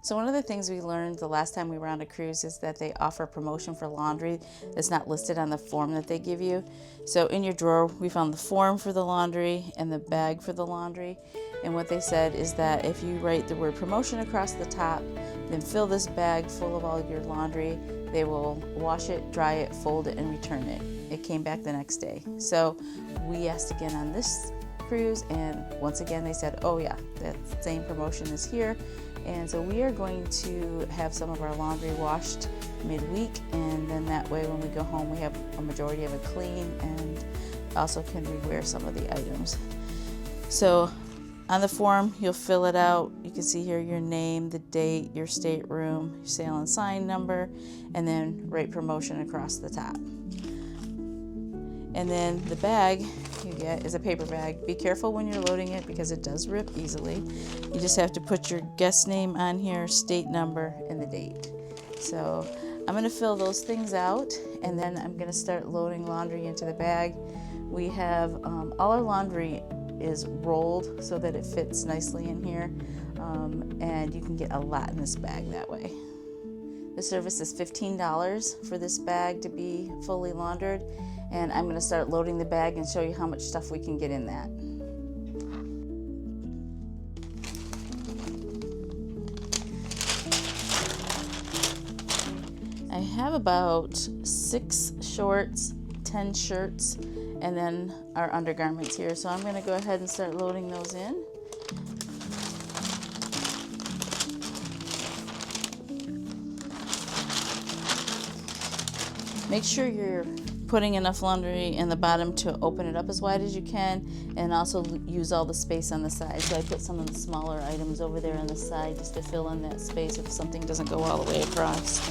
So one of the things we learned the last time we were on a cruise is that they offer a promotion for laundry that's not listed on the form that they give you. So in your drawer, we found the form for the laundry and the bag for the laundry. And what they said is that if you write the word promotion across the top, then fill this bag full of all your laundry, they will wash it, dry it, fold it, and return it. It came back the next day. So we asked again on this cruise, and once again they said, oh yeah, that same promotion is here. And so we are going to have some of our laundry washed midweek, and then that way when we go home we have a majority of it clean and also can rewear some of the items. So on the form you'll fill it out. You can see here your name, the date, your stateroom, your sail and sign number, and then write promotion across the top. And then the bag you get is a paper bag. Be careful when you're loading it because it does rip easily. You just have to put your guest name on here, state number, and the date. So I'm going to fill those things out, and then I'm going to start loading laundry into the bag. We have all our laundry is rolled so that it fits nicely in here, and you can get a lot in this bag that way. The service is $15 for this bag to be fully laundered, and I'm going to start loading the bag and show you how much stuff we can get in that. I have about 6 shorts, 10 shirts, and then our undergarments here. So I'm going to go ahead and start loading those in. Make sure you're putting enough laundry in the bottom to open it up as wide as you can, and also use all the space on the side. So I put some of the smaller items over there on the side just to fill in that space if something doesn't go all the way across.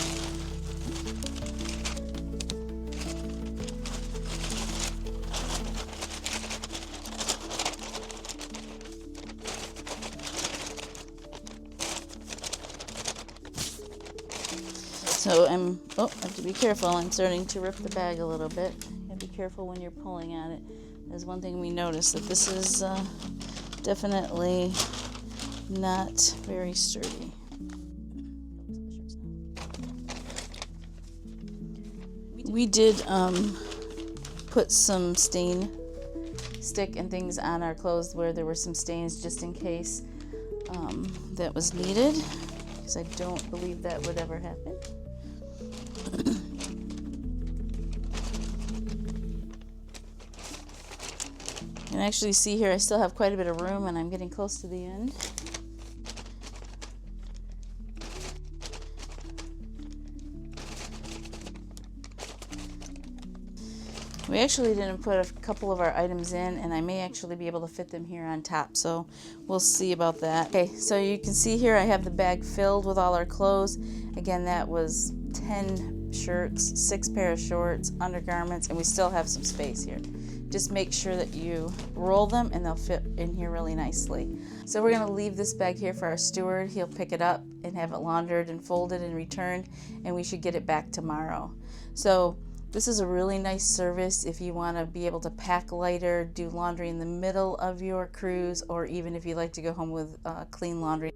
So I have to be careful. I'm starting to rip the bag a little bit. You have to be careful when you're pulling on it. There's one thing we noticed, that this is definitely not very sturdy. We did put some stain stick and things on our clothes where there were some stains, just in case that was needed, because I don't believe that would ever happen. And actually see here I still have quite a bit of room, and I'm getting close to the end. We actually didn't put a couple of our items in, and I may actually be able to fit them here on top, so we'll see about that. Okay, so you can see here I have the bag filled with all our clothes. Again, that was 10 shirts, 6 pair of shorts, undergarments, and we still have some space here. Just make sure that you roll them and they'll fit in here really nicely. So we're going to leave this bag here for our steward. He'll pick it up and have it laundered and folded and returned, and we should get it back tomorrow. So this is a really nice service if you want to be able to pack lighter, do laundry in the middle of your cruise, or even if you like to go home with clean laundry.